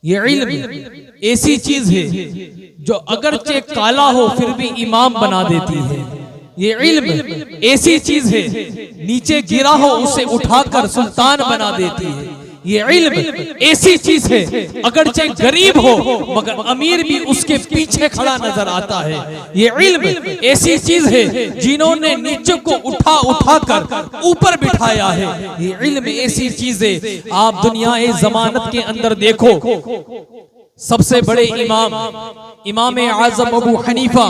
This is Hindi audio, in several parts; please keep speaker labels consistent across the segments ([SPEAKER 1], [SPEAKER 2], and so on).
[SPEAKER 1] ये इल्म ऐसी चीज है जो अगरचे काला हो फिर भी इमाम बना देती है। ये इल्म ऐसी चीज है नीचे गिरा हो उसे उठाकर सुल्तान बना देती है। ये इल्म ऐसी चीज है अगरचे गरीब हो मगर अमीर भी उसके पीछे खड़ा नजर आता है। ये इल्म ऐसी चीज है जिन्होंने नीचे को उठा कर ऊपर बिठाया है। ये इल्म ऐसी चीज है, आप दुनिया जमानत के अंदर देखो, सबसे बड़े इमाम आजम अबू हनीफा,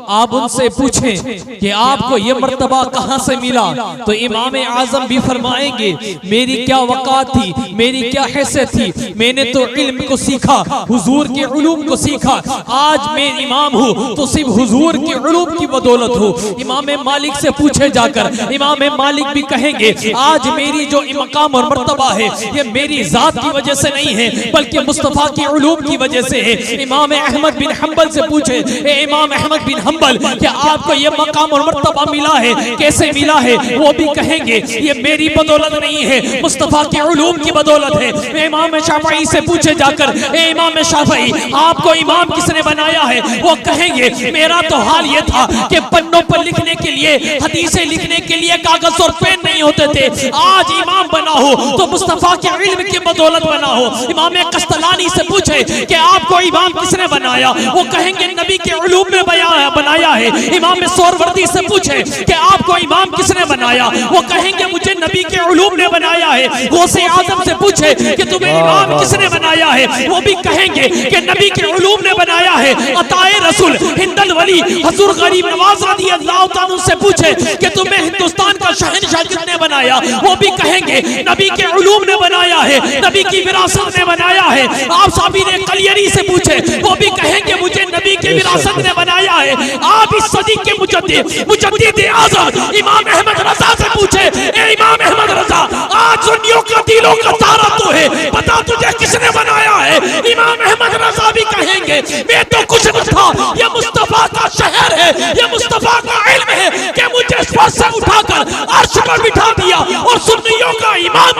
[SPEAKER 1] आप उनसे पूछें कि आपको ये मर्तबा कहां से मिला, तो इमाम आजम भी फरमाएंगे मेरी क्या वक़ात थी, मेरी क्या हैसियत थी, मैंने तो इल्म को सीखा, हुजूर के उलूम को सीखा, आज मैं इमाम हूँ तो सिर्फ हुजूर के उलूम की बदौलत हूँ। इमाम मालिक से पूछे जाकर, इमाम मालिक भी कहेंगे आज मेरी जो मकाम और मर्तबा है ये मेरी जात की वजह से नहीं है बल्कि मुस्तफा के उलूम की वजह से है। इमाम अहमद बिन हंबल से पूछे, इमाम अहमद बिन हंबल क्या आपको ये मकाम और मर्तबा मिला है, कैसे मिला है, वो भी कहेंगे ये मेरी बदौलत नहीं है मुस्तफा के उलूम की बदौलत है। इमाम शाफई से पूछे जाकर, इमाम शाफई आपको इमाम किसने बनाया है, वो कहेंगे मेरा तो हाल ये था कि पन्नों पर लिखने के लिए, हदीसें लिखने के लिए कागज और पेन नहीं होते थे, आज इमाम बना हो तो मुस्तफा के इल्म की बदौलत बना हो। इमाम कस्तलानी से पूछे कि आपको इमाम किसने बनाया, वो कहेंगे नबी के उलूम में बनाया है। इमाम सोरवर्दी से पूछे कि आपको इमाम किसने बनाया, वो कहेंगे मुझे नबी के उलूम ने बनाया है। गौसे आजम से पूछे कि तुम्हें इमाम किसने बनाया है, वो भी कहेंगे कि नबी के उलूम ने बनाया है। अताए रसूल हिंदल वली हुजूर गरीब नवाज रज़ी अल्लाह तआला से पूछे कि तुम्हें हिंदुस्तान का शहंशाह किसने बनाया, वो भी कहेंगे नबी के उलूम ने बनाया है, नबी की विरासत ने बनाया है। आप साबिर कलियरी से पूछे, वो भी कहेंगे मुझे नबी की विरासत ने बनाया है। आप इस सदी के मुजद्दिद आज़म इमाम अहमद रजा से पूछे, ए इमाम अहमद रजा आज सुन्नियों का दिलों का तारा तो है, बता तुझे किसने बनाया है। इमाम अहमद रजा भी कहेंगे मैं तो कुछ न था, ये मुस्तफा का शहर है, ये मुस्तफा का इल्म है कि मुझे स्पर्श से उठाकर अर्श पर बिठा दिया और सुन्नियों का इमाम।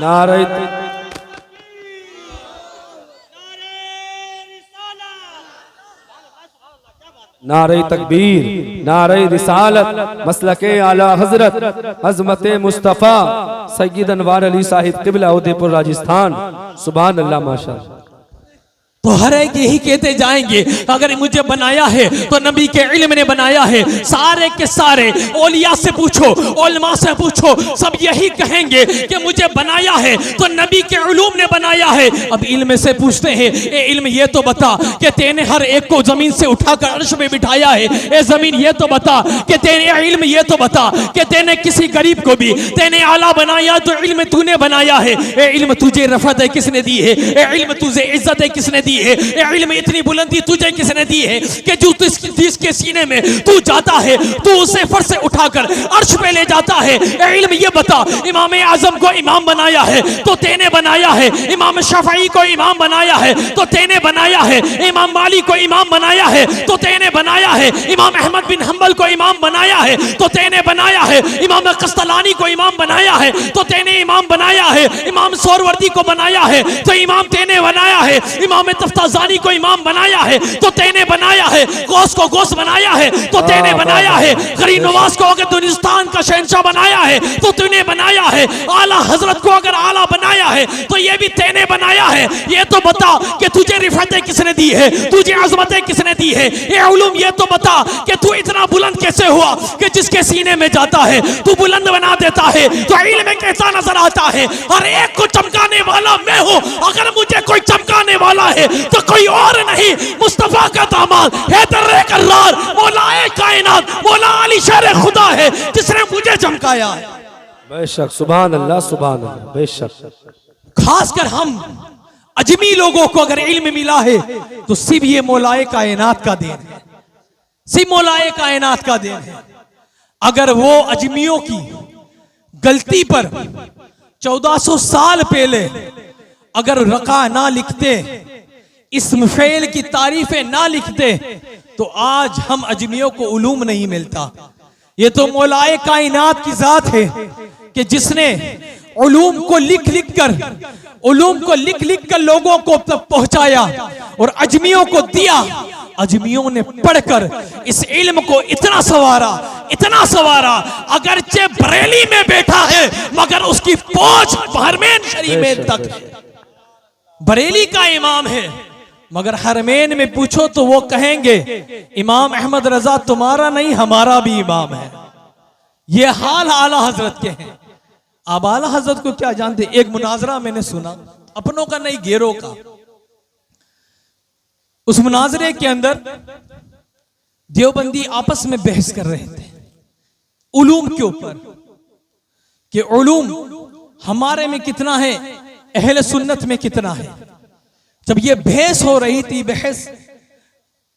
[SPEAKER 2] नारे नारे तकबीर, नारे रिसालत, मसलके आला हजरत अजमत मुस्तफ़ा सैयद अनवार अली साहिब क़िबला उदयपुर राजस्थान। सुभान अल्लाह माशाअल्लाह।
[SPEAKER 1] तो हर एक यही कहते जाएंगे अगर मुझे बनाया है तो नबी के इल्म ने बनाया है। सारे के सारे औलिया से पूछो, उलमा से पूछो, सब यही कहेंगे कि मुझे बनाया है तो नबी के उलूम ने बनाया है। अब इल्म से पूछते हैं ए इल्म ये तो बता कि तेने हर एक को जमीन से उठाकर अर्श में बिठाया है। ए जमीन ये तो बता कि तेने इल्म ये तो बता कि तेने किसी गरीब को भी तेने आला बनाया तो इल्म तूने बनाया है। ए इल्म तुझे रफ़त किसने दी है, ए इल्म तुझे इज्जत किसने दी है, इल्म इतनी बुलंदी तुझे किसने दी है कि जो जिसके सीने में तू जाता है तू उसे फर से उठाकर अर्श पे ले जाता है। इल्म ये बता इमाम आजम को इमाम बनाया है तो तेने बनाया है, इमाम शाफई को इमाम बनाया है तो तेने बनाया है, इमाम मालिक को इमाम बनाया है तो तेने बनाया है, इमाम अहमद बिन हंबल को इमाम बनाया है तो तेने बनाया है, इमाम कस्तलानी को इमाम बनाया है तो तेने इमाम बनाया है, इमाम सोरवर्दी को बनाया है तो इमाम तेने बनाया है, इमाम तफ्ताज़ानी को इमाम बनाया है तो तेने बनाया है, गौस को गौस बनाया है तो तेने बनाया है, गरीब नवाज को अगर हिंदुस्तान का शहंशाह बनाया है तो तूने बनाया है, आला हजरत को अगर आला बनाया है तो ये भी तेने बनाया है। ये तो बता कि तुझे रिफतें किसने दी है, तुझे अजमतें किसने दी है। ये उलूम ये तो बता कि तू इतना बुलंद कैसे हुआ कि जिसके सीने में जाता है तू बुलंद बना देता है। तो इल्म में कैसा नजर आता है, हर एक को चमकाने वाला मैं हूँ, अगर मुझे कोई चमकाने वाला है तो कोई और नहीं, मुस्तफा का दामाद हैदर कर्रार मौलाए कायनात मौला अली शेर खुदा है जिसने मुझे चमकाया है।
[SPEAKER 2] बेशक सुभान अल्लाह, सुभान अल्लाह। बेशक
[SPEAKER 1] खासकर हम अजमी लोगों को अगर इल्म मिला है तो सिर्फ ये मौलाए कायनात का देन है, सिर्फ मौलाए कायनात का देन है। अगर वो अजमियों की गलती पर 1400 साल पहले अगर रका ना लिखते, इस्म फ़ेल की तारीफें ना लिखते तो आज हम अजमियों को उलूम नहीं मिलता। ये तो मौलाए कायनात की जात है कि जिसने उलूम को लिख लिख कर लोगों को तक पहुंचाया और अजमियों को दिया। अजमियों ने पढ़कर इस इल्म को इतना सवारा, अगरचे बरेली में बैठा है मगर उसकी पहुंच हरमैन शरीफ में तक है। बरेली का इमाम है मगर हरमैन में पूछो तो वो कहेंगे इमाम अहमद रजा तुम्हारा नहीं हमारा भी इमाम है। ये हाल आला हजरत के हैं। आप आला हजरत को क्या जानते? एक मुनाजरा मैंने सुना, अपनों का नहीं गैरों का। उस मुनाजरे के अंदर देवबंदी आपस में बहस कर रहे थे उलूम के ऊपर कि उलूम हमारे में कितना है, अहले सुन्नत में कितना है। जब ये बहस हो रही थी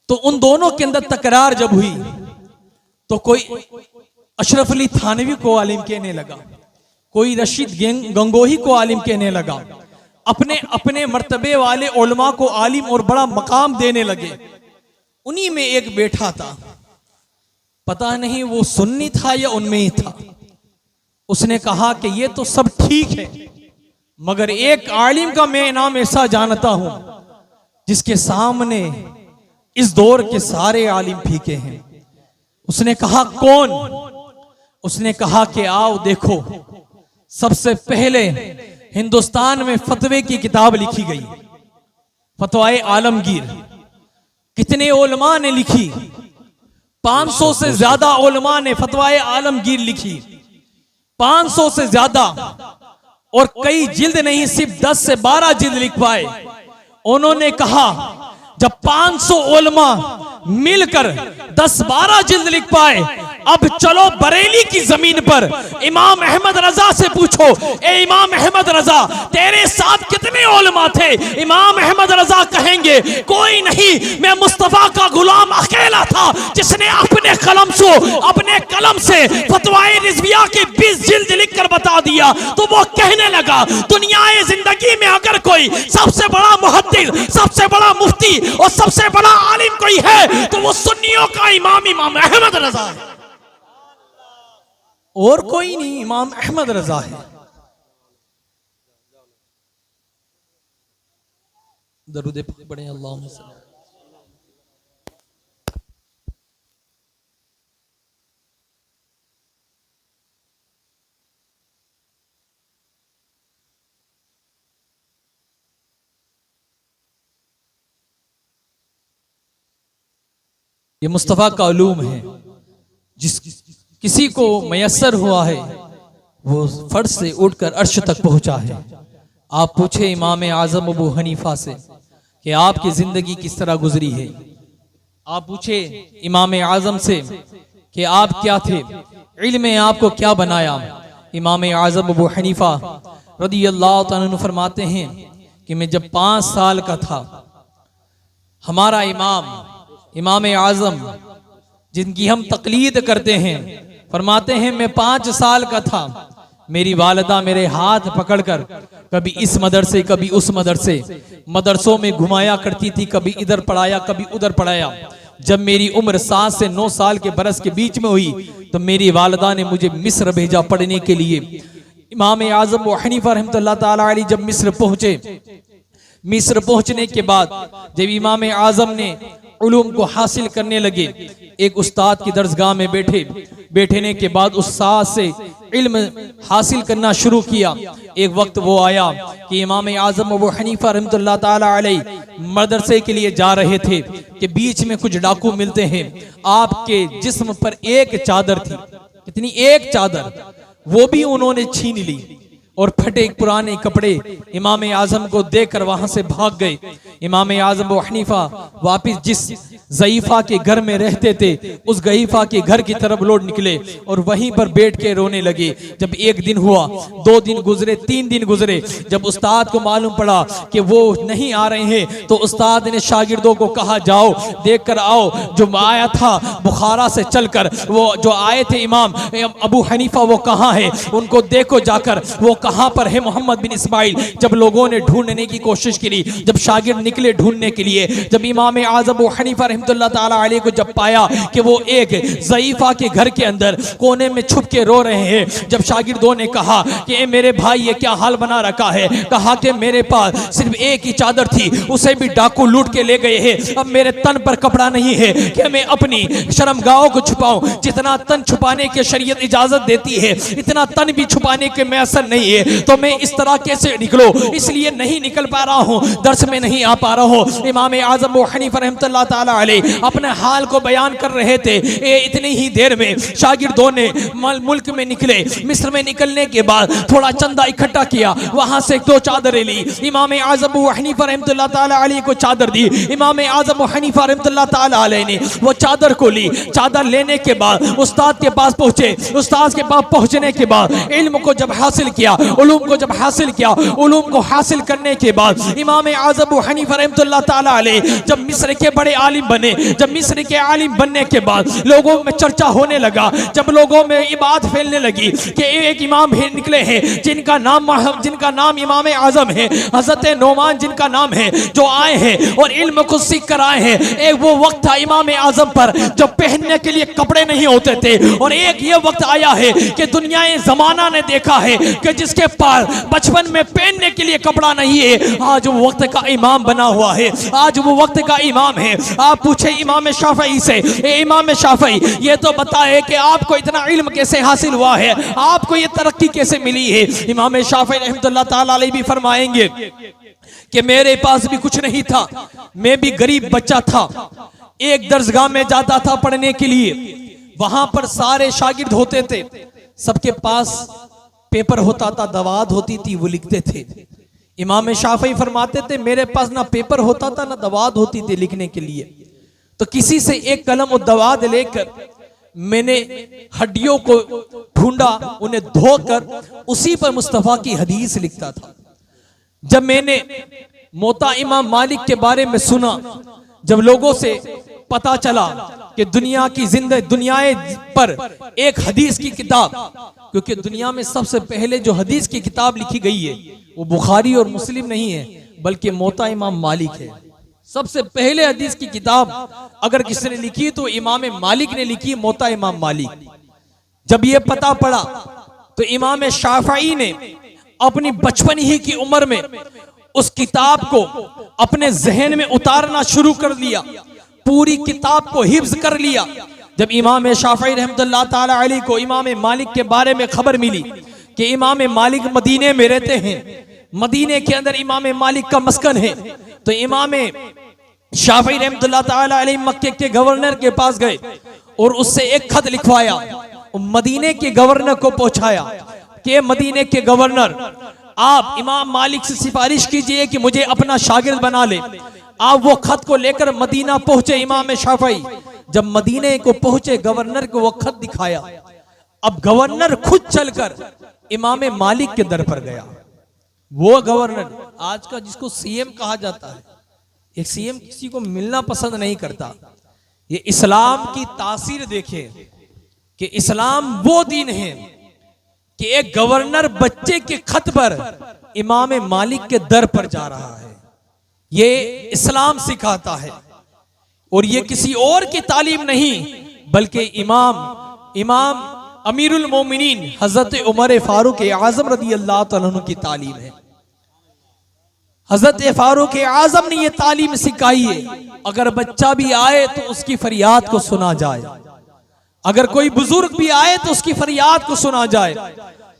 [SPEAKER 1] तो उन दोनों के अंदर तकरार जब हुई तो कोई अशरफ अली थानवी को आलिम कहने लगा, कोई रशीद गंगोही को आलिम कहने लगा, अपने अपने मर्तबे वाले उलमा को आलिम और बड़ा मकाम देने लगे। उन्हीं में एक बैठा था, पता नहीं वो सुन्नी था या उनमें ही था। उसने कहा कि ये तो सब ठीक है मगर एक आलिम का मैं नाम ऐसा जानता हूं जिसके सामने इस दौर के सारे आलिम फीके हैं। उसने कहा कौन? उसने कहा कि आओ देखो, सबसे पहले हिंदुस्तान में फतवे की किताब लिखी गई, फतवाए आलमगीर। कितने उलमा ने लिखी? 500 से ज्यादा उलमा ने फतवाए आलमगीर लिखी, 500 से ज्यादा। और कई जिल्द नहीं, सिर्फ 10 से 12 जिल्द लिख पाए। उन्होंने कहा जब 500 उलमा मिलकर 10-12 जिल्द लिख पाए, अब चलो बरेली की जमीन पर इमाम अहमद रजा से पूछो, ए इमाम अहमद रजा तेरे साथ कितने उलमा थे? इमाम अहमद रजा कहेंगे कोई नहीं, मैं मुस्तफा का गुलाम अकेला था जिसने अपने कलम से फतवाए रिजविया की 20 जिल्द लिखकर बता दिया। तो वो कहने लगा दुनियाए जिंदगी में अगर कोई सबसे बड़ा मुहद्दिस, सबसे बड़ा मुफ्ती और सबसे बड़ा आलिम कोई है तो वो सुन्नियों का इमाम अहमद रजा है, और कोई नहीं, इमाम अहमद रजा है। दरूद पढ़े अल्लाहुम्मा सल्ली। ये मुस्तफ़ा का उलूम है, जिस किसी को मयस्सर हुआ है वो फर्श से उठकर अर्श तक पहुंचा है। आप पूछे इमाम आजम अबू हनीफा से कि आपकी जिंदगी किस तरह गुजरी है। आप पूछे इमाम आजम से कि आप क्या थे, इल्म में आपको क्या बनाया। इमाम आजम अबू हनीफा रदी अल्लाह तआला अन्हु फरमाते हैं कि मैं जब 5 साल का था, हमारा इमाम आजम जिनकी हम तकलीद करते हैं, फरमाते हैं मैं 5 साल का था, मेरी वालिदा मेरे हाथ पकड़कर कभी इस मदरसे कभी उस मदरसों में घुमाया करती थी, कभी इधर पढ़ाया कभी उधर पढ़ाया। जब मेरी उम्र 7 से 9 साल के बरस के बीच में हुई तो मेरी वालिदा ने मुझे मिस्र भेजा पढ़ने के लिए। इमाम आजम अबू हनीफा रहमतुल्लाह ताला अलैह जब मिस्र पहुंचे, मिस्र पहुंचने के बाद जब इमाम आजम ने उलूम को हासिल करने लगे, एक उस्ताद की दरसगाह में बैठने के बाद उस्ताद से इल्म हासिल करना शुरू किया। एक वक्त वो आया कि इमाम आजम अबू हनीफा रहमतुल्लाह ताला अलैह मदरसे के लिए जा रहे थे कि बीच में कुछ डाकू मिलते हैं। आपके जिस्म पर एक चादर थी, कितनी? एक चादर, वो भी उन्होंने छीन ली और फटे पुराने कपड़े इमाम आजम को देकर वहां से भाग गए। इमाम आजम अबू हनीफा वापिस जिस ज़ईफा के घर में रहते थे उस ज़ईफा के घर की तरफ लौट निकले और वहीं पर बैठ के रोने लगे। जब 1 दिन हुआ, 2 दिन गुजरे, 3 दिन गुजरे, जब उस्ताद को मालूम पड़ा कि वो नहीं आ रहे हैं तो उस्ताद ने शागिर्दों को कहा जाओ देख कर आओ, जो आया था बुखारा से चलकर, वो जो आए थे इमाम अबू हनीफा वो कहाँ है, उनको देखो जाकर, वो कहां पर है मोहम्मद बिन इस्माइल। जब लोगों ने ढूंढने की कोशिश की, जब शागिर्द निकले ढूंढने के लिए, जब इमाम आज़म अबू हनीफा रहमतुल्लाह ताला अलैह को जब पाया कि वो एक ज़ईफा के घर के अंदर कोने में छुप के रो रहे हैं, जब शागिर्दों ने कहा कि ए मेरे भाई ये क्या हाल बना रखा है, कहा कि मेरे पास सिर्फ एक ही चादर थी, उसे भी डाकू लूट के ले गए हैं, अब मेरे तन पर कपड़ा नहीं है कि मैं अपनी शर्मगाहों को छुपाऊं, जितना तन छुपाने की शरीयत इजाजत देती है इतना तन भी छुपाने के मैसर नहीं है, तो मैं इस तरह कैसे निकलो, इसलिए नहीं निकल पा रहा हूँ, दर्स में नहीं आ पा रहा हूँ। इमाम आज़म अबू हनीफा रहमतुल्लाह ताला अलैह अपने हाल को बयान कर रहे थे। इतनी ही देर में शागिर्दों ने मुल्क में निकले, मिस्र में निकलने के बाद थोड़ा चंदा इकट्ठा किया, वहां से 2 चादरें ली, इमाम आज़म अबू हनीफा रहमतुल्लाह ताला अलैह को चादर दी, इमाम आज़म अबू हनीफा रहमतुल्लाह ताला अलैह ने वो चादर को ली, चादर लेने के बाद उस्ताद के पास पहुंचे, उस्ताद के पास पहुंचने के बाद इल्म को जब हासिल किया, उलूम को जब हासिल किया, उलूम को हासिल करने के बाद इमाम आज़म अबू हनीफा रहमतुल्लाह ताला अलैह जब मिस्र के बड़े आलिम बने, जब मिस्र के आलिम बनने के बाद लोगों में चर्चा होने लगा, जब लोगों में ये बात फैलने लगी कि एक इमाम निकले हैं जिनका नाम इमाम आज़म है, हज़रत नोमान जिनका नाम है, जो आए हैं और इल्म को सीख कर आए हैं। एक वो वक्त था इमाम आज़म पर जब पहनने के लिए कपड़े नहीं होते थे, और एक ये वक्त आया है कि दुनिया जमाना ने देखा है कि जिसके पास बचपन में पहनने के लिए कपड़ा नहीं है, आज वो वक्त का इमाम बना हुआ है, आज वो वक्त का इमाम है। आप पूछे इमाम शाफई से, इमाम शाफई ये तो बताए कि आपको इतना इल्म कैसे हासिल हुआ है, आपको ये तरक्की कैसे मिली है। इमाम शाफई रहमतुल्लाह ताला अलैह भी फरमाएंगे कि मेरे पास भी कुछ नहीं था, मैं भी गरीब बच्चा था, एक दरसगाह में जाता था पढ़ने के लिए, वहां पर सारे शागिर्द होते थे, सबके पास पेपर होता था, दवात होती थी, वो लिखते थे। इमाम शाफई फरमाते थे मेरे पास ना पेपर होता था ना दवात होती थी लिखने के लिए, तो किसी से एक कलम और दवात लेकर मैंने हड्डियों को ढूंढा, उन्हें धोकर उसी पर मुस्तफा की हदीस लिखता था। जब मैंने मोता इमाम मालिक के बारे में सुना, जब लोगों से पता चला कि दुनिया पर एक हदीस की किताब, क्योंकि दुनिया में सबसे पहले जो हदीस की किताब लिखी गई है वो बुखारी और मुस्लिम नहीं है बल्कि मोता इमाम मालिक है। सबसे पहले हदीस की किताब अगर किसी ने लिखी तो इमाम मालिक ने लिखी, मोता इमाम मालिक। जब ये पता पड़ा तो इमाम शाफई ने अपनी बचपन ही की उम्र में उस किताब को अपने जहन में उतारना शुरू कर दिया, पूरी किताब को हिफ्ज कर लिया। जब इमाम शाफई रहमतुल्लाह ताला अलैह को इमाम मालिक के बारे में खबर मिली कि इमाम मालिक मदीने में रहते हैं, मदीने के अंदर इमाम मालिक का मस्कन है, तो इमाम शाफई रहमतुल्लाह ताला अलैह मक्के के गवर्नर के पास गए और उससे एक खत लिखवाया, मदीने के गवर्नर को पहुंचाया कि मदीने के गवर्नर आप इमाम मालिक से सिफारिश कीजिए कि मुझे अपना शागिर्द बना ले। आप वो खत को लेकर मदीना पहुंचे इमाम शाफई। जब मदीने को पहुंचे गवर्नर को वो खत दिखाया, अब गवर्नर खुद चलकर इमाम मालिक के दर पर गया। वो गवर्नर आज का जिसको सीएम कहा जाता है, एक सीएम किसी को मिलना पसंद नहीं करता। ये इस्लाम की तासीर देखे कि इस्लाम वो दीन है कि एक गवर्नर बच्चे के खत पर इमाम मालिक के दर पर जा रहा है। ये इस्लाम सिखाता है और ये किसी और की तालीम नहीं बल्कि इमाम अमीरुल मोमिनीन हजरत उमर फारूक आजम रदी अल्लाह तआला अन्हु की तालीम है। हजरत फारूक आजम ने ये तालीम सिखाई है, अगर बच्चा भी आए तो उसकी फरियाद को सुना जाए, अगर कोई बुजुर्ग भी आए तो उसकी फरियाद को सुना जाए।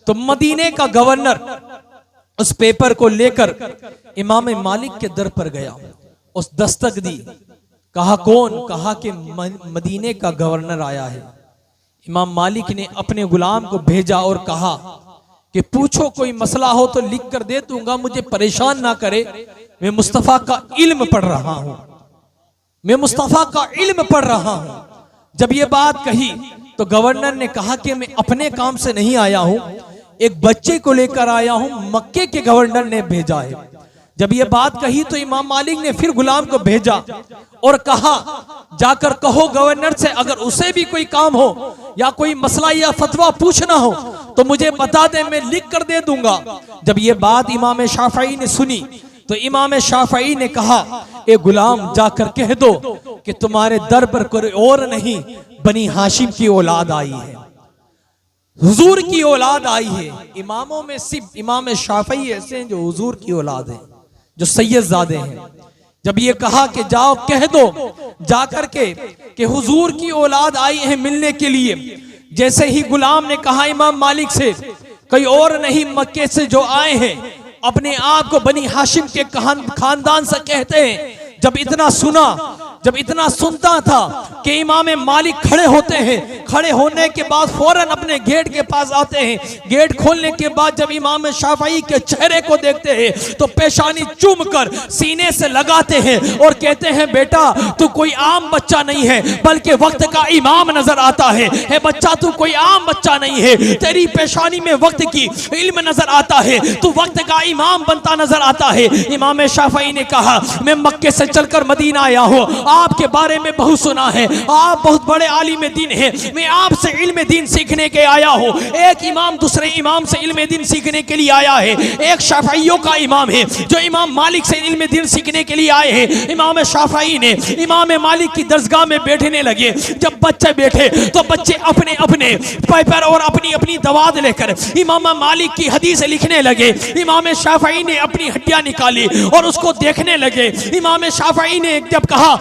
[SPEAKER 1] तो मदीने का गवर्नर उस पेपर को लेकर इमाम मालिक के दर पर गया, उस दस्तक दी, कहा कौन? कहा कि मदीने का गवर्नर आया है। इमाम मालिक ने अपने गुलाम को भेजा और कहा कि पूछो, कोई मसला हो तो लिख कर दे दूंगा, मुझे परेशान ना करे, मैं मुस्तफा का इल्म पढ़ रहा हूं, मैं मुस्तफा का इल्म पढ़ रहा हूं। जब ये बात कही तो गवर्नर ने कहा कि मैं अपने काम से नहीं आया हूं, एक बच्चे को लेकर आया हूं, मक्के के गवर्नर ने भेजा है। जब ये बात कही तो इमाम मालिक ने फिर गुलाम को भेजा और कहा जाकर कहो गवर्नर से, अगर उसे भी कोई काम हो या कोई मसला या फतवा पूछना हो तो मुझे बता दे, मैं लिख कर दे दूंगा। जब ये बात इमाम शाफई ने सुनी तो इमाम शाफई ने कहा, ए गुलाम जाकर कह दो कि तुम्हारे दर पर कोई और नहीं बनी हाशिम की औलाद आई है, हुजूर की औलाद आई है। इमामों में सिर्फ इमाम शाफई ऐसे हैं जो हुजूर की औलाद हैं, जो सैयदजादे हैं। जब ये कहा कि जाओ कह दो जाकर के कि हुजूर की औलाद आई है मिलने के लिए, जैसे ही गुलाम ने कहा इमाम मालिक से कोई और नहीं मक्के से जो आए हैं, अपने आप को बनी हाशिम के खानदान से कहते हैं। जब इतना सुना, जब इतना सुनता था कि इमाम मालिक खड़े होते हैं, खड़े होने के बाद फौरन अपने गेट के पास आते हैं। गेट खोलने के बाद जब इमाम शाफई के चेहरे को देखते हैं तो पेशानी चूम कर सीने से लगाते हैं और कहते हैं बेटा तू कोई आम बच्चा नहीं है बल्कि वक्त का इमाम नजर आता है। हे बच्चा तू कोई आम बच्चा नहीं है, तेरी पेशानी में वक्त की इल्म नजर आता है, तू वक्त का इमाम बनता नजर आता है। इमाम शाफई ने कहा मैं मक्के से चलकर मदीना आया हूँ, आपके बारे में बहुत सुना है, आप बहुत बड़े आलिम दीन हैं, मैं आपसे इल्म दीन सीखने के आया हूँ। एक इमाम दूसरे इमाम से इल्म दीन सीखने के लिए आया है। एक शाफइयों का इमाम है जो इमाम मालिक से इल्म दीन सीखने के लिए आए हैं। इमाम शाफई ने इमाम मालिक की दरगाह में बैठने लगे। जब बच्चे बैठे तो बच्चे अपने अपने पेपर और अपनी अपनी दवात लेकर इमाम मालिक की हदीस लिखने लगे। इमाम शाफई ने अपनी हड्डियां निकाली और उसको देखने लगे। इमाम शाफई ने जब कहा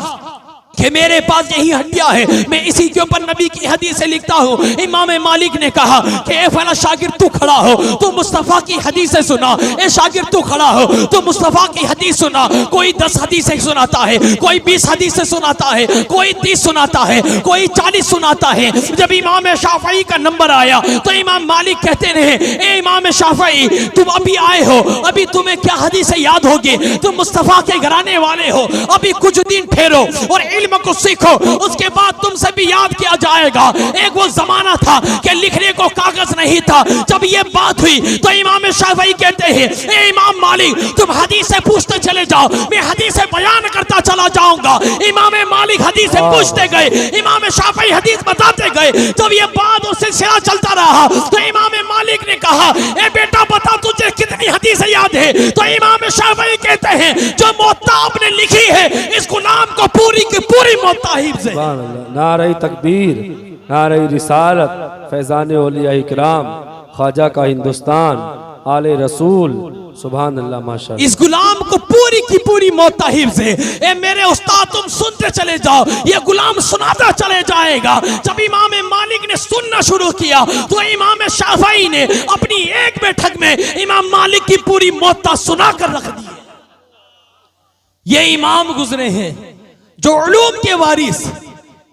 [SPEAKER 1] कि मेरे पास यही हड्डियां है, मैं इसी के ऊपर नबी की हदीस से लिखता हूँ, इमाम मालिक ने कहा कि ए फला शागिर तू खड़ा हो, तू मुस्तफ़ा की हदीस से सुना। ए शागिर तू खड़ा हो, तू मुस्तफ़ा की हदीस सुना। कोई 10 हदीस से सुनाता है, कोई 20 हदीस से सुनाता है, कोई 30 सुनाता है, कोई 40 सुनाता है। जब इमाम शाफई का नंबर आया तो इमाम मालिक कहते रहे ए इमाम शाफई तुम अभी आए हो, अभी तुम्हें क्या हदीस याद होगी, तुम मुस्तफ़ा के घराने वाले हो, अभी कुछ दिन ठहरो और इल्म को सीखो, उसके बाद तुमसे भी याद किया जाएगा। एक वो जमाना था कि लिखने को कागज नहीं था। जब ये बात हुई तो इमाम शाफई कहते हैं ए इमाम मालिक तुम हदीस से पूछते चले जाओ, मैं हदीस से बयान करता चला जाऊंगा। इमाम मालिक हदीस से पूछते गए, इमाम शाफई हदीस बताते गए। जब ये बात और सिलसिला चलता रहा तो इमाम मालिक ने कहा ए बेटा बता तुझे कितनी हदीस याद है। तो इमाम शाफई कहते हैं जो मुअत्ता आपने लिखी है इस गुलाम को पूरी की पूरी मुअत्ता से।
[SPEAKER 2] नारे तकबीर, नारे रिसालत, फैजान औलिया इकराम, ख्वाजा का हिंदुस्तान, आले रसूल, सुभान अल्लाह माशाअल्लाह।
[SPEAKER 1] इस गुलाम को पूरी की पूरी मुअत्ता से। ए मेरे उस्ताद तुम सुनते चले जाओ, ये गुलाम सुनाता चले जाएगा। जब इमाम मालिक ने सुनना शुरू किया तो इमाम शाफई ने अपनी एक बैठक में इमाम मालिक की पूरी मुअत्ता सुना कर रख दी। ये इमाम गुजरे हैं जो उलूम के वारिस।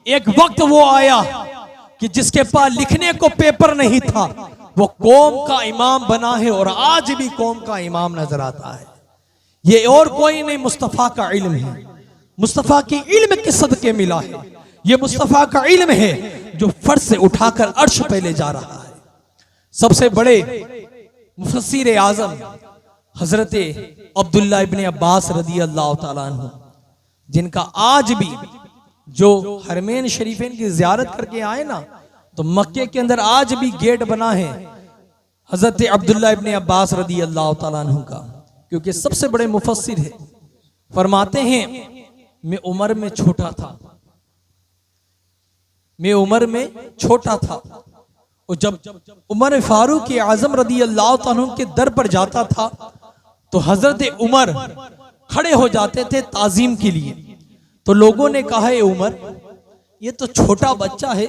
[SPEAKER 1] एक वक्त वो आया कि जिसके पास लिखने को पेपर नहीं था, वो कौम का इमाम बना है और आज भी कौम का इमाम नजर आता है। ये और कोई नहीं, मुस्तफ़ा का इल्म है। मुस्तफ़ा की इल्म के सदके मिला है। ये मुस्तफ़ा का इल्म है जो फर्श से उठाकर अर्श पे ले जा रहा है। सबसे बड़े मुफस्सिर आज़म हजरत अब्दुल्ला इब्ने अब्बास रदी अल्लाह ताला अन्हु, जिनका आज भी जो हरमैन शरीफैन की ज़ियारत करके आए ना तो मक्के के अंदर आज भी गेट बना है हजरत अब्दुल्ला इब्ने अब्बास रदी अल्लाह ताला अन्हु का, क्योंकि सबसे बड़े मुफस्सिर है। फरमाते हैं मैं उम्र में छोटा था, मैं उम्र में छोटा था और जब उमर फारूक आज़म रदी अल्लाह ताला अन्हु के दर पर जाता था तो हजरत उमर खड़े हो जाते थे ताजीम के लिए। तो लोगों ने कहा है उमर ये तो छोटा बच्चा है,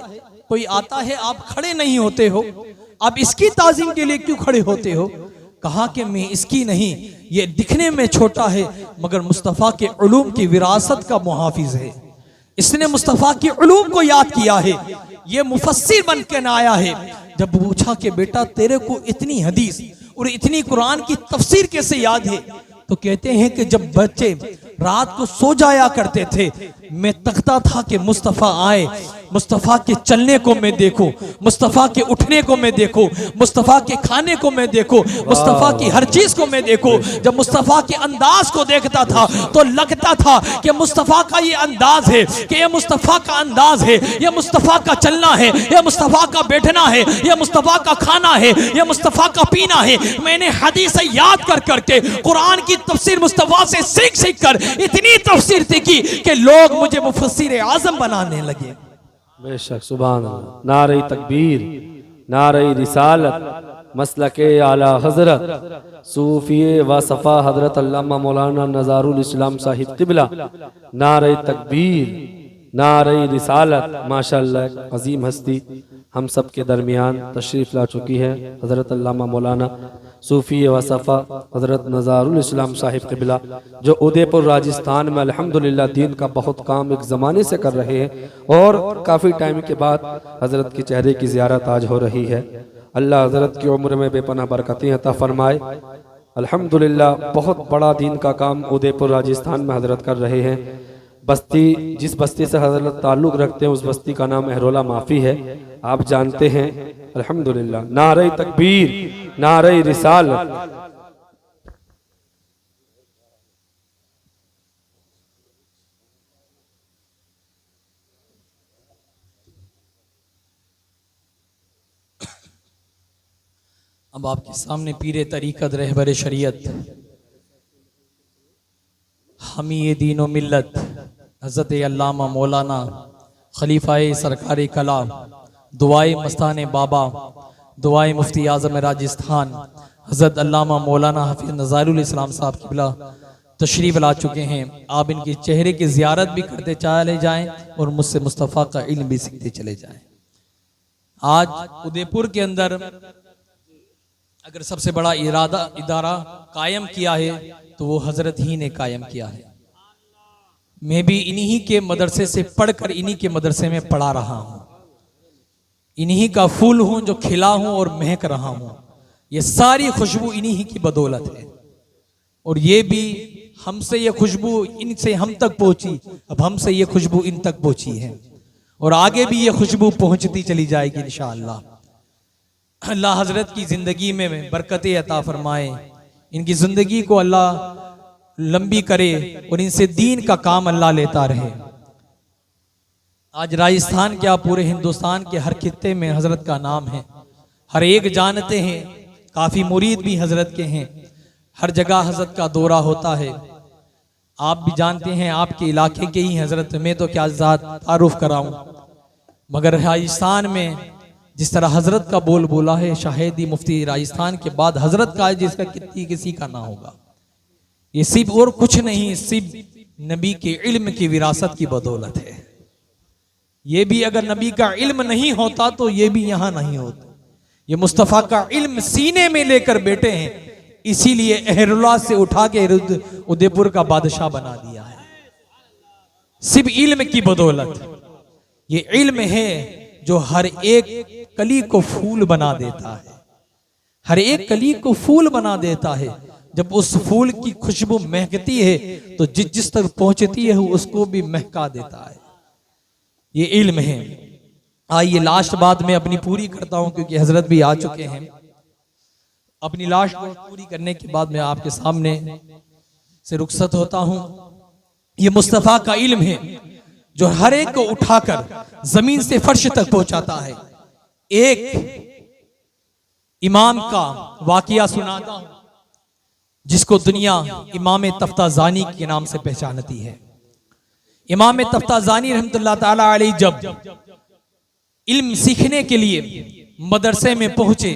[SPEAKER 1] कोई आता है आप खड़े नहीं होते हो, आप इसकी ताजीम के लिए क्यों खड़े होते हो? कहा कि मैं इसकी नहीं, ये दिखने में छोटा है मगर मुस्तफ़ा के उलूम की विरासत का मुहाफिज है। इसने मुस्तफ़ा के उलूम को याद किया है, ये मुफस्सिर बन के ना आया है। जब पूछा कि बेटा तेरे को इतनी हदीस और इतनी कुरान की तफसीर कैसे याद है? तो कहते हैं कि जब बच्चे रात को सो जाया करते थे मैं तकता था कि मुस्तफ़ा आए, मुस्तफ़ा के चलने को मैं देखूं, मुस्तफ़ा के उठने को मैं देखूं, मुस्तफ़ा के खाने को मैं देखूं, मुस्तफ़ा की हर चीज को मैं देखूं। जब मुस्तफ़ा के अंदाज को देखता था तो लगता था कि मुस्तफ़ा का ये अंदाज है, कि ये मुस्तफ़ा का अंदाज है, ये मुस्तफ़ा का चलना है, ये मुस्तफ़ा का बैठना है, ये मुस्तफ़ा का खाना है, ये मुस्तफ़ा का पीना है। मैंने हदीस याद कर करके कुरान की तफसीर मुस्तफ़ा से सीख सीख कर इतनी तफसीर थी कि लोग मुझे मुफस्सिर आज़म बनाने लगे।
[SPEAKER 2] बेशक, सुभान अल्लाह। नारे तकबीर, नारे रिसालत, मसलके आला हजरत, सूफिये व सफ़ा हजरत अल्लामा मौलाना नज़ारुल इस्लाम साहिब क़िबला। नारे तकबीर, नारे रिसालत। माशाअल्लाह, अजीम हस्ती हम सब के दरमियान तशरीफ़ ला चुकी है। हज़रत अल्लामा मौलाना सूफ़ी व सफ़ा हज़रत नज़ारुल इस्लाम साहिब क़िबला, जो उदयपुर राजस्थान में अल्हम्दुलिल्लाह दीन का बहुत काम एक ज़माने से कर रहे हैं और काफ़ी टाइम के बाद हज़रत के चेहरे की ज़ियारत आज हो रही है। अल्लाह हज़रत की उम्र में बेपनाह बरकतें अता फरमाए। अल्हम्दुलिल्लाह बहुत बड़ा दीन का काम उदयपुर राजस्थान में हज़रत कर रहे हैं। बस्ती, जिस बस्ती से हज़रत ताल्लुक़ रखते हैं उस बस्ती का नाम अहरोला माफ़ी है, आप जानते हैं। अल्हम्दुलिल्लाह। नारे तकबीर, नारे रिसालत।
[SPEAKER 1] अब आपके सामने पीरे तरीक़त रहबर शरीयत हमी दीन व मिल्लत हज़रत अल्लामा मौलाना खलीफाए सरकार कलाम दुआए मस्तान बाबा दुआए मुफ्ती आज़म राजस्थान हज़रत अल्लामा मौलाना हफ़ीज़ नज़ारुल इस्लाम साहब क़िबला तशरीफ़ ला चुके हैं। आप इनके चेहरे की ज़ियारत भी करते चले जाएं और मुझसे मुस्तफ़ा का इल्म भी सीखते चले जाएं। आज उदयपुर के अंदर अगर सबसे बड़ा इदारा कायम किया है तो वो हजरत ही ने कायम किया है। मैं भी इन्हीं के मदरसे से पढ़कर इन्हीं के मदरसे में पढ़ा रहा हूँ। इन्हीं का फूल हूँ जो खिला हूँ और महक रहा हूँ। ये सारी खुशबू इन्हीं की बदौलत है और ये भी हमसे ये खुशबू इनसे हम तक पहुंची, अब हमसे ये खुशबू इन तक पहुंची है और आगे भी ये खुशबू पहुंचती चली जाएगी इंशाअल्लाह। अल्लाह हजरत की ज़िंदगी में बरकतें अता फरमाए, इनकी ज़िंदगी को अल्लाह लंबी करे और इनसे दीन का काम अल्लाह लेता रहे। आज राजस्थान क्या पूरे हिंदुस्तान के हर खित्ते में हजरत का नाम है, हर एक जानते हैं, काफ़ी मुरीद भी हजरत के हैं, हर जगह हजरत का दौरा होता है। आप भी जानते हैं, आपके इलाके के ही हजरत, मैं तो क्या तारुफ कराऊं, मगर राजस्थान में जिस तरह हजरत का बोल बोला है, शाहिदी मुफ्ती राजस्थान के बाद हजरत का है जिसका किसी का ना होगा। ये सिर्फ और कुछ नहीं, सिर्फ नबी के इल्म की विरासत की बदौलत है। ये भी अगर नबी का इल्म नहीं होता तो ये भी यहाँ नहीं होता। ये मुस्तफ़ा का इल्म सीने में लेकर बैठे हैं, इसीलिए अहरुल्लाह से उठा के उदयपुर का बादशाह बना दिया है, सिर्फ इल्म की बदौलत। ये इल्म है जो हर एक कली को फूल बना देता है, हर एक कली को फूल बना देता है। जब उस फूल की खुशबू महकती है तो जिस तक पहुंचती है उसको भी महका देता है। ये इल्म है। आइए लास्ट बात मैं अपनी पूरी करता हूं क्योंकि हजरत भी आ चुके हैं। अपनी लास्ट बात पूरी करने के बाद मैं आपके सामने से रुखसत होता हूं। ये मुस्तफ़ा का इल्म है जो हर एक को उठाकर जमीन से फर्श तक पहुंचाता है। एक इमाम का वाकिया सुनाता हूं जिसको दुनिया इमाम तफ्ताज़ानी के नाम से पहचानती है। इमाम तफ्ताज़ानी रहमतुल्लाह ताला अलैह जब इल्म सीखने के लिए मदरसे में पहुंचे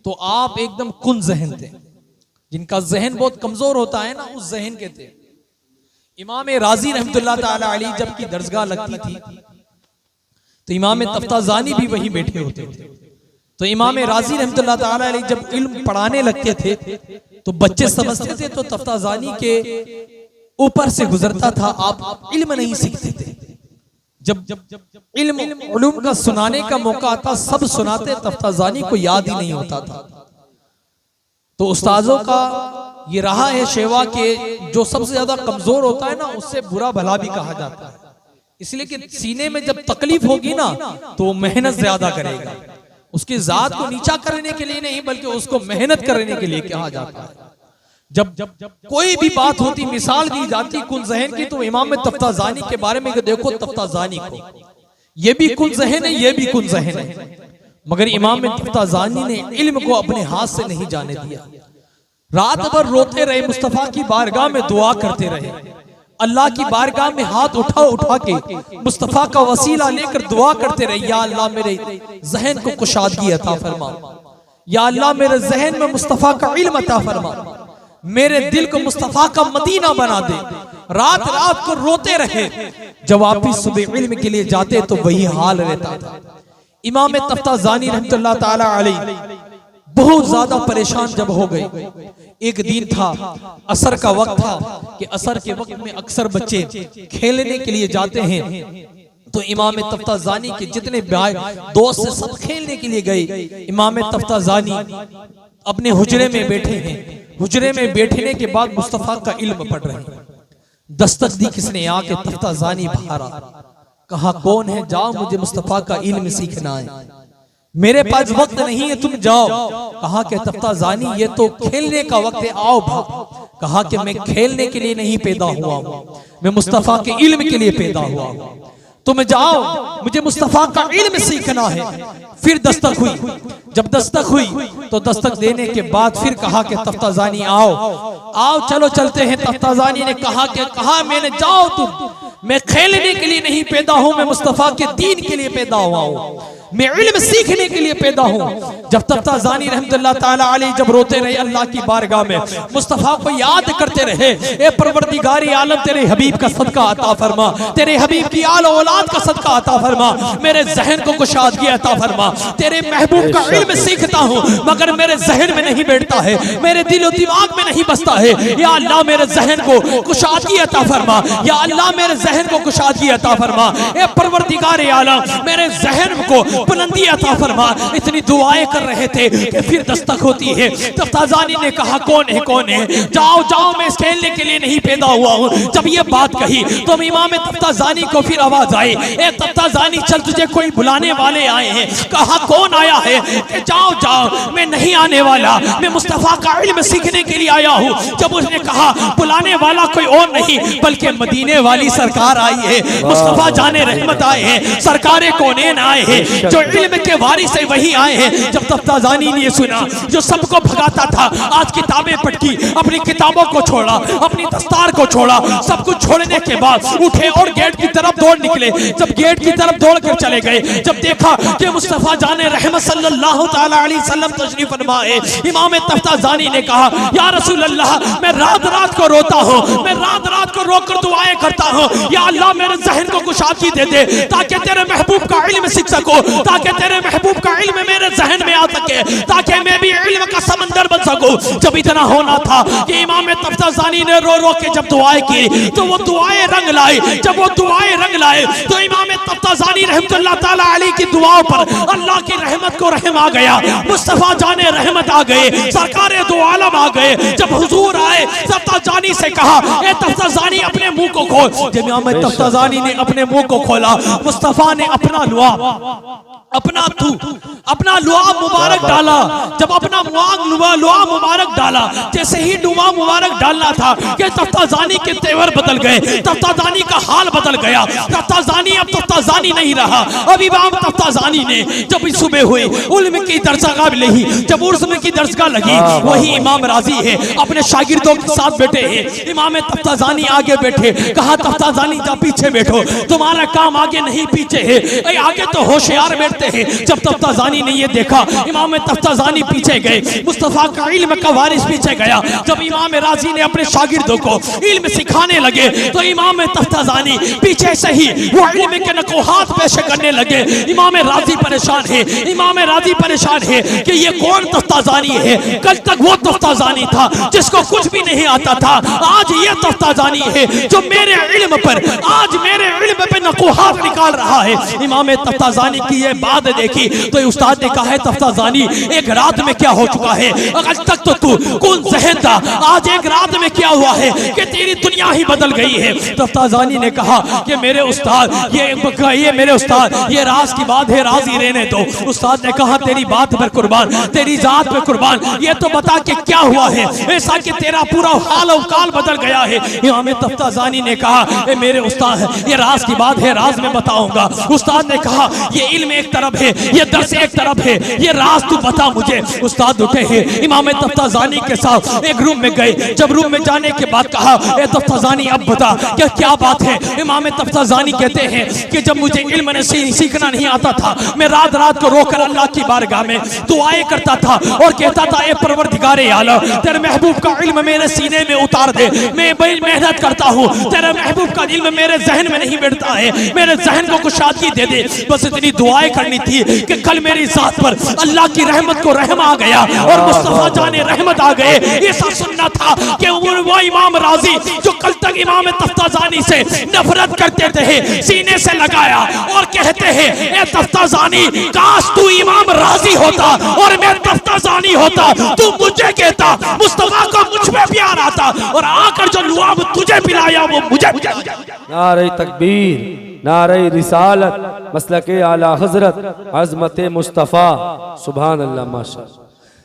[SPEAKER 1] तो आप एकदम कुन जहन थे, जिनका जहन बहुत कमजोर होता है ना, उस जहन के थे। इमाम राजी रहमतुल्लाह ताला अलैह जब की दरसगाह लगती थी तो इमाम तफ्ताज़ानी भी वहीं बैठे होते थे। तो इमाम राजी रहमतुल्लाह ताला अलैह जब इल्म पढ़ाने लगते थे तो बच्चे समझते थे तो तफ्ताज़ानी के ऊपर से गुजरता था, आप इल्म नहीं सीखते थे। जब इल्म उलूम का सुनाने का मौका आता सब सुनाते, तफ्ताज़ानी को याद ही नहीं होता था। तो उस्ताजों का ये रहा है शेवा के जो सबसे ज्यादा कमजोर होता है ना उससे बुरा भला भी कहा जाता है, इसलिए कि सीने में जब तकलीफ होगी ना तो मेहनत ज्यादा करेगा। उसकी जात को नीचा करने के लिए नहीं बल्कि उसको मेहनत करने के लिए कहा जाता है। जब कोई भी बात होती, मिसाल दी जाती कुल जहन की, तो इमाम तफ्ताज़ानी के बारे में देखो, तफ्ताज़ानी को ये भी कुल जहन है, ये भी कुल जहन है, मगर इमाम तफ्ताज़ानी ने इल्म को अपने हाथ से नहीं जाने दिया। रात भर रोते रहे, मुस्तफ़ा की बारगाह में दुआ करते रहे, अल्लाह की बारगाह में हाथ उठा के मुस्तफ़ा का वसीला लेकर दुआ करते रहे, या अल्लाह मेरे जहन को कुशादगी अता फरमा, या अल्लाह मेरे जहन में मुस्तफ़ा का इल्म अता फरमा, मेरे दिल को मुस्तफ़ा का मदीना बना दे। रात रात को रोते रहे, जब वापिस सुबह इल्म के लिए जाते तो वही हाल रहता था। इमाम तफ्ताज़ानी रहमतुल्लाह ताला अलैह बहुत ज्यादा परेशान जब हो गए, एक दिन था, असर का वक्त था कि असर के वक्त में अक्सर बच्चे खेलने के लिए जाते हैं, तो इमाम तफ्ताज़ानी के जितने दोस्त से सब खेलने के लिए गए। इमाम तफ्ताज़ानी अपने हुजरे में बैठे हैं, हुजरे में बैठने के बाद मुस्तफ़ा का इल्म पढ़ रहे हैं। दस्तक दी किसने, आके तफ्ताज़ानी भारा, कहा कौन है, जाओ मुझे मुस्तफ़ा का इल्म सीखना है, मेरे पास वक्त नहीं है, तुम जाओ। कहा कि तफ्ताज़ानी ये तो खेलने का वक्त है, आओ भाग। कहा कि मैं खेलने के लिए नहीं पैदा हुआ हूं, मैं मुस्तफ़ा के इल्म के लिए पैदा हुआ हूं, तुम जाओ, मुझे मुस्तफ़ा का इल्म सीखना है। फिर दस्तक हुई, जब दस्तक हुई तो दस्तक देने के बाद फिर कहा कि तफ्ताज़ानी आओ, आओ चलो चलते हैं। तफ्ताज़ानी ने कहा मैंने, जाओ तुम, मैं खेलने के लिए नहीं पैदा हूं, मैं मुस्तफ़ा के दीन के लिए पैदा हुआ हूं, मैं इल्म सीखने के लिए पैदा हूं। जब तफ्ताज़ानी रहमतुल्लाह ताला अलैह जब रोते रहे अल्लाह की बारगाह में, मुस्तफ़ा को याद करते रहे, ए परवरदिगारी आलम तेरे हबीब का सदका अता फरमा, तेरे हबीब की आल औलाद का सदका अता फरमा, मेरे जहन को कुशादगी अता फरमा, तेरे महबूब का इल्म सीखता हूं मगर मेरे जहन में नहीं बैठता है, मेरे दिल और दिमाग में नहीं बसता है, या अल्लाह मेरे जहन को कुशादगी अता फरमा, या अल्लाह मेरे जहन को कुशादगी अता फरमा, ए परवरदिगारी आलम मेरे जहन को बुलंदी अता फरमा। इतनी दुआएं कर रहे थे कि फिर दस्तक होती है। तफ्ताज़ानी ने कहा कौन है, कौन है, जाओ जाओ, मैं खेलने के लिए नहीं पैदा हुआ हूं। जब ये बात कही तो इमाम तफ्ताज़ानी को फिर आवाज आई, ए तफ्ताज़ानी चल, तुझे कोई बुलाने वाले आए हैं। कहा कौन आया है, कि जाओ जाओ, मैं नहीं आने वाला, मैं मुस्तफ़ा का इल्म सीखने के लिए आया हूं। जब उसने कहा बुलाने वाला कोई और नहीं बल्कि मदीने वाली सरकार आई है, मुस्तफ़ा जाने रहमत आए हैं, सरकारे कौनैन आए हैं, जो इल्म के वारिस है वही आए हैं। जब तफ्ताज़ानी ने सुना, जो सबको भगाता था, आज किताबें पटकी, अपनी किताबों को छोड़ा, अपनी दस्तार को छोड़ा, सब कुछ छोड़ने के बाद उठे और गेट की तरफ दौड़ निकले। जब गेट की तरफ दौड़ कर चले गए, जब देखा कि मुस्तफ़ा जाने रहमत सल्लल्लाहु ताला अलैहि वसल्लम तशरीफ फरमा है, इमाम तफ्ताज़ानी ने कहा, या रसूल अल्लाह, मैं रात रात को रोता हूँ, मैं रात रात को रोकर दुआएं करता हूँ, या अल्लाह मेरे जहन को कुशादगी दे दे ताकि तेरे महबूब का इल्म सीख सकूं, ताकि तेरे महबूब का इल्म मेरे जहन में आ सके, ताकि मैं भी इल्म का समंदर बन सकूं। जब इतना होना था कि इमाम तफ्ताज़ानी ने रो रो के जब दुआएं की तो वो दुआएं रंग लाई। जब वो दुआएं रंग लाए तो इमाम तफ्ताज़ानी रहमतुल्लाह ताला अलैह की दुआओं पर अल्लाह की रहमत को रहम आ गया, मुस्तफ़ा जाने रहमत आ गए, सरकारे दो आलम आ गए। जब हुजूर आए, तफ्ताज़ानी से कहा, ए तफ्ताज़ानी अपने मुंह को खोल। जब इमाम तफ्ताज़ानी ने अपने मुंह को खोला, मुस्तफ़ा ने अपना लुआब मुबारक डाला। जब अपना लुआब मुबारक डाला, जैसे ही लुआब मुबारक डालना था कि तफ्ताज़ानी के तेवर बदल गए, तफ्ताज़ानी का हाल बदल गया। तफ्ताज़ानी अब तफ्ताज़ानी नहीं रहा। अब इमाम तफ्ताज़ानी ने जब सुबह हुई, उल्म की दरसगाह लगी, जब उर्ज़ की दरसगाह लगी, वही इमाम राजी है अपने शागिर्दों के साथ बैठे हैं। इमाम तफ्ताज़ानी आगे बैठे, कहा तफ्ताज़ानी जा पीछे बैठो, तुम्हारा काम आगे नहीं पीछे है, आगे तो होशियार बैठते हैं। जब तफ्ताज़ानी ने ये देखा, इमाम तफ्ताज़ानी पीछे गए, मुस्तफ़ा का इल्म का वारिस पीछे गया। जब इमाम राजी ने अपने शागिर्दों को इल्म सिखाने लगे तो इमाम तफ्ताज़ानी पीछे से ही वो इल्म के नकोहात पेश करने लगे। इमाम राजी परेशान है, इमाम राजी परेशान है कि ये कौन तफ्ताज़ानी है। कल तक वो तफ्ताज़ानी था जिसको कुछ भी नहीं आता था, आज ये तफ्ताज़ानी है जो मेरे इल्म पर, आज मेरे इल्म पे नकोहात निकाल रहा है। इमाम तफ्ताज़ानी की ये बात देखी तो उस्ताद ने कहा है, तफ्ताज़ानी एक रात में क्या हो चुका है, आज तक तो तू कौन जहन था, आज एक रात में क्या हुआ है कि तेरी दुनिया ही बदल गई है। तफ्ताज़ानी ने कहा कि मेरे उस्ताद, ये मेरे उस्ताद, ये राज की बात है, राजी रहने दो। उस्ताद ने कहा तेरी बात पर कुर्बान, तेरी जात पर कुर्बान, ये तो बता कि क्या हुआ है ऐसा कि तेरा पूरा हाल और काल बदल गया है। इमाम तफ्ताज़ानी ने कहा, मेरे उस्ताद, ये राज की बात है, राज में बताऊंगा। उस्ताद ने कहा, ये इल्म एक तरफ है, ये दर्स एक तरफ है, ये राज तू बता मुझे। उस्ताद उठे हैं, इमाम तफ्ताजानी के साथ एक रूम में गए। जब रूम में जाने के बाद कहा, ए तफ्ताजानी अब बता क्या बात है। इमाम तफ्ताजानी कहते हैं कि जब मुझे इल्म सीखना नहीं आता था, मैं रात रात को रोकर अल्लाह की बारगाह में दुआएं करता था और कहता था, ए परवरदिगारे आलम, तेरे महबूब का इल्म मेरे सीने में उतार दे। मैं बड़ी मेहनत करता हूँ, तेरे महबूब का इल्म मेरे जहन में नहीं बैठता है, मेरे जहन को कुशादगी दे दे। बस इतनी दुआएं करनी थी कि कल मेरी जात पर अल्लाह की रहमत को रहम आ गया और मुस्तफा जाने रहमत आ गए। ऐसा सुनना था कि वो इमाम राजी जो कल तक इमाम तफ्ताजानी से नफरत करते थे, सीने से लगाया और कहते हैं, ए तफ्ताजानी, काश तू इमाम राजी होता और मैं तफ्ताजानी होता, तू मुझे कहता, मुस्तफा को मुझ पे प्यार आता और आकर जो लुआब तुझे पिलाया वो मुझे।
[SPEAKER 2] नारे तकबीर, नारे रिसालत, मसलके आला हजरत, अज़मत मुस्तफ़ा, सुभान अल्लाह, माशाअल्लाह।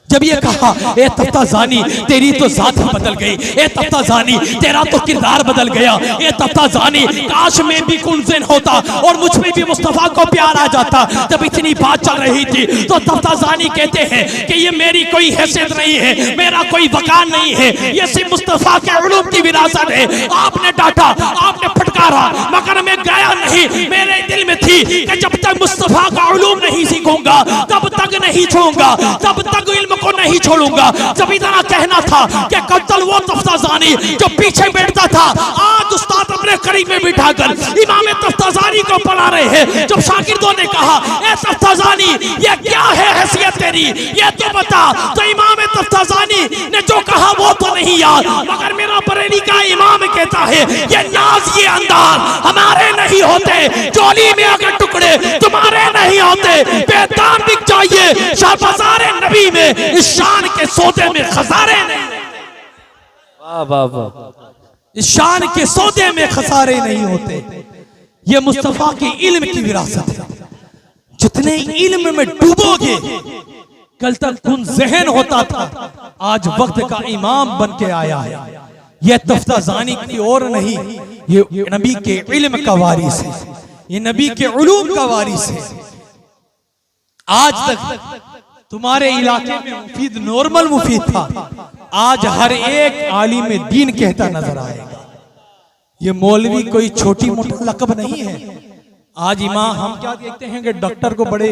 [SPEAKER 1] जब ये कहा, ए तफ्ताजानी, तेरी तो जात ही बदल गई, ए तफ्ताजानी, तेरा तो किरदार बदल गया, ए तफ्ताजानी, काश मैं भी कुंज़न होता और मुझ में भी मुस्तफा को प्यार आ जाता। जब इतनी बात चल रही थी तो तफ्ताजानी कहते हैं कि ये मेरी कोई हैसियत नहीं है, मेरा कोई वकार नहीं है, ये सिर्फ मुस्तफा के उलूम की विरासत है। आपने डांटा, आपने फटकारा, मगर मैं गया नहीं। मेरे दिल में थी कि जब तक मुस्तफा का उलूम नहीं सीखूंगा, तब तक नहीं छूंगा, तब तक इल्म को नहीं छोड़ूंगा। जब इतना कहना था कि कत्ल वो तफ्ताजानी जो पीछे बैठता था, आज उस्ताद अपने करीब में बिठाकर इमाम तफ्ताजानी को पढ़ा रहे हैं। जब शागिर्दों ने कहा, ए तफ्ताजानी, ये क्या है हैसियत तेरी, ये तो बता। तो इमाम तफ्ताजानी ने जो कहा वो तो नहीं याद, मगर मेरा बरेली का इमाम कहता है, ये नाज, ये अंदाज हमारे नहीं होते, चोली में अगर टुकड़े तुम्हारे नहीं होते, बेदान बिक जाइए शाहबाज़ारे नबी में, इस शान के सौदे में खसारे नहीं।
[SPEAKER 2] वाह वाह वाह।
[SPEAKER 1] इस शान के सौदे में खसारे नहीं होते। ये मुस्तफा के इल्म की विरासत है। जितने इल्म में डूबोगे, कल तक कुन जहन होता था, आज वक्त का इमाम बन के आया है। यह तफ्ताजानी की और नहीं, ये नबी के इल्म का वारिस है, ये नबी के उलूम का वारिस है। आज तक तुम्हारे इलाके में मुफीद नॉर्मल मुफीद था, आज हर एक आलिम दीन कहता नजर आएगा। ये मौलवी कोई छोटी मोटा लकब नहीं है। आज इमाम हम क्या देखते हैं कि डॉक्टर को बड़े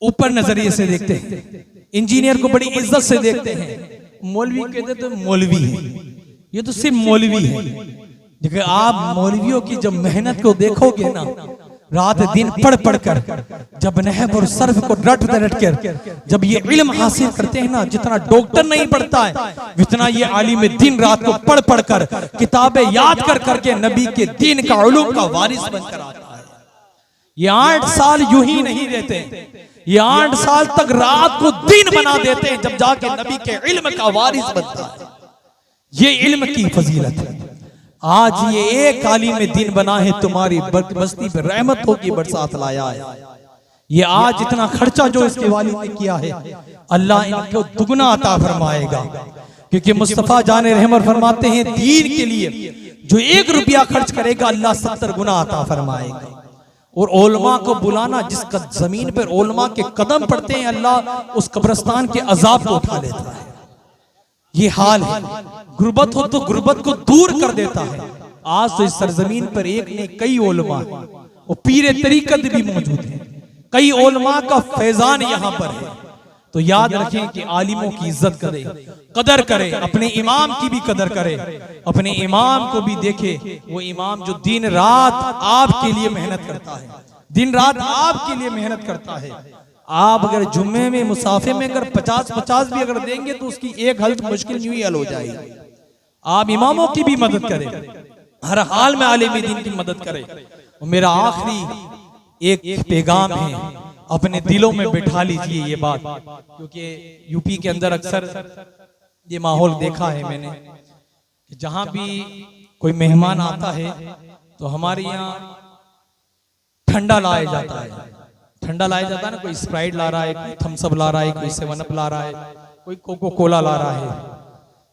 [SPEAKER 1] ऊपर नजरिए से देखते हैं, इंजीनियर को बड़ी इज्जत से देखते हैं, मौलवी कहते तो मौलवी है, ये तो सिर्फ मौलवी है। देखिए, आप मौलवियों की जब मेहनत को देखोगे ना, रात दिन पढ़ पढ़ कर, जब नहब और सर्फ को रट कर जब ये इल्म हासिल करते हैं ना, जितना डॉक्टर नहीं पढ़ता है, जितना ये आलिम दिन रात को पढ़ पढ़ कर किताबें याद कर करके नबी के दीन का उलूम का वारिस बनकर आता है। ये 8 साल यूं ही नहीं रहते, ये 8 साल तक रात को दिन बना देते हैं, जब जाके नबी के इल्म का वारिस बनता है। ये इल्म की फजीलत है। आज ये एक आलिम दिन बना है, तुम्हारी बस्ती पे रहमत होगी बरसात लाया है। ये आज इतना खर्चा जो इसके वालिद ने किया है, अल्लाह इनको दुगना अता फरमाएगा, क्योंकि मुस्तफा जाने रहमत फरमाते हैं, दीन के लिए जो 1 रुपया खर्च करेगा, अल्लाह 70 गुना अता फरमाएगा। और ओलमा को बुलाना, जिस जमीन पर ओलमा के कदम पड़ते हैं, अल्लाह उस कब्रिस्तान के अजाब को उठा लेता है। ये हाल है। गुर्बत हो तो गुर्बत को दूर कर देता है। आज तो इस सरजमीन पर एक ने कई ओलमा और पीरे तरीकत भी मौजूद हैं, कई ओलमा का फैजान यहाँ पर है। तो याद रखें कि आलिमों की इज्जत करें, कदर करें, अपने इमाम की भी कदर करें, अपने इमाम को भी देखे। वो इमाम जो दिन रात आपके लिए मेहनत करता है, दिन रात आपके लिए मेहनत करता है। आप अगर जुम्मे में मुसाफे में अगर 50-50 भी अगर देंगे तो उसकी एक हल मुश्किल यूं ही हल हो जाएगी। आप इमामों की भी मदद करें, हर हाल में आलिम दीन की मदद करें। और मेरा आखिरी एक पैगाम है, अपने दिलों में बिठा लीजिए ये बात, क्योंकि यूपी के अंदर अक्सर ये माहौल देखा है मैंने कि जहां भी कोई मेहमान आता है तो हमारे यहाँ ठंडा लाया जाता है। ठंडा लाया जाता है ना, कोई स्प्राइट ला रहा है, कोई थम्स अप ला रहा है, कोई 7 अप ला रहा है, कोई कोको कोला ला रहा है।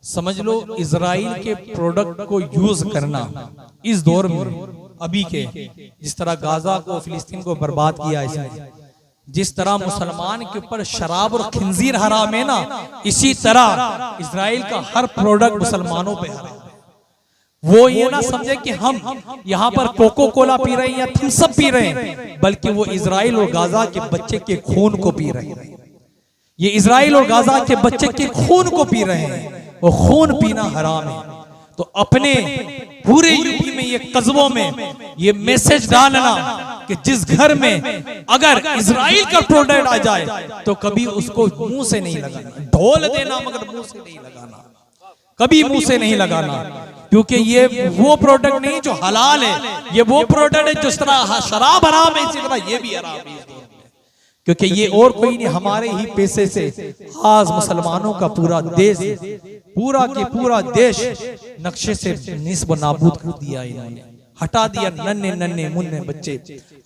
[SPEAKER 1] समझ लो इजराइल के प्रोडक्ट को यूज करना इस दौर में अभी के, जिस तरह गाजा को फिलिस्तीन को बर्बाद किया इसने, जिस तरह मुसलमान के ऊपर शराब और खिंजीर हराम है ना, इसी तरह इजराइल का हर प्रोडक्ट मुसलमानों पे हराम है। वो ये ना समझे कि हम यहाँ पर कोको कोला पी रहे हैं या थम्स अप पी रहे हैं, बल्कि वो इजराइल और गाजा के बच्चे के खून को पी रहे हैं। ये इजराइल और गाजा के बच्चे के खून को पी रहे हैं, वो खून पीना हराम है। तो अपने पूरे यूपी में, ये कस्बों में ये मैसेज डालना कि जिस घर में अगर इजराइल का प्रोडक्ट आ जाए तो कभी उसको मुंह से नहीं लगाना, ढोल देना मगर मुंह से नहीं लगाना, कभी मुंह से नहीं लगाना, क्योंकि ये वो प्रोडक्ट नहीं जो हलाल है, ये वो प्रोडक्ट है जिस तरह शराब हराम है, इसी तरह ये भी हराम है, क्योंकि ये और कोई नहीं, हमारे ही पैसे से आज मुसलमानों का पूरा देश, पूरा के पूरा देश नक्शे से निस्ब नाबूद कर दिया इन्होंने, हटा दिया। नन्हे नन्हे मुन्ने बच्चे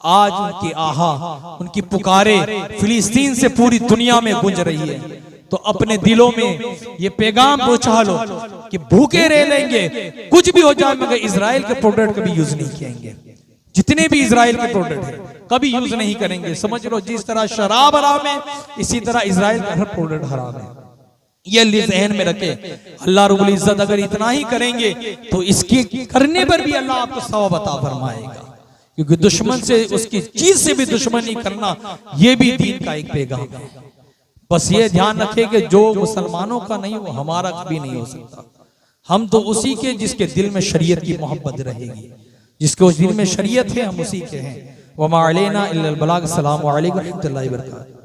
[SPEAKER 1] आज उनकी आहा, उनकी पुकारे फिलिस्तीन से पूरी दुनिया में गूंज रही है। तो अपने दिलों में ये पैगाम पहुंचा लो कि भूखे रह लेंगे, कुछ भी हो जाए, मगर इजराइल के प्रोडक्ट कभी यूज नहीं किएंगे। जितने भी इजराइल के प्रोडक्ट है कभी यूज नहीं करेंगे। समझ लो, जिस तरह शराब हराम है, इसी तरह इजराइल का हर प्रोडक्ट हराम है। ये जहन में रखे। अल्लाह रब्बुल इज्जत अगर इतना ही करेंगे तो इसके करने पर भी अल्लाह आपको सवाब अता फरमाएगा, क्योंकि दुश्मन से, उसकी चीज से भी दुश्मनी करना, ये भी दीन का एक पैगाम है। बस ये ध्यान रखे कि जो मुसलमानों का नहीं वो हमारा कभी नहीं हो सकता। हम तो उसी के जिसके दिल में शरीयत की मोहब्बत रहेगी, जिसके उस दिल में शरीयत है, हम उसी के हैं। वमा अलैना इल्लल बलाग। अस्सलामु अलैकुम व रहमतुल्लाहि व बरकातहू।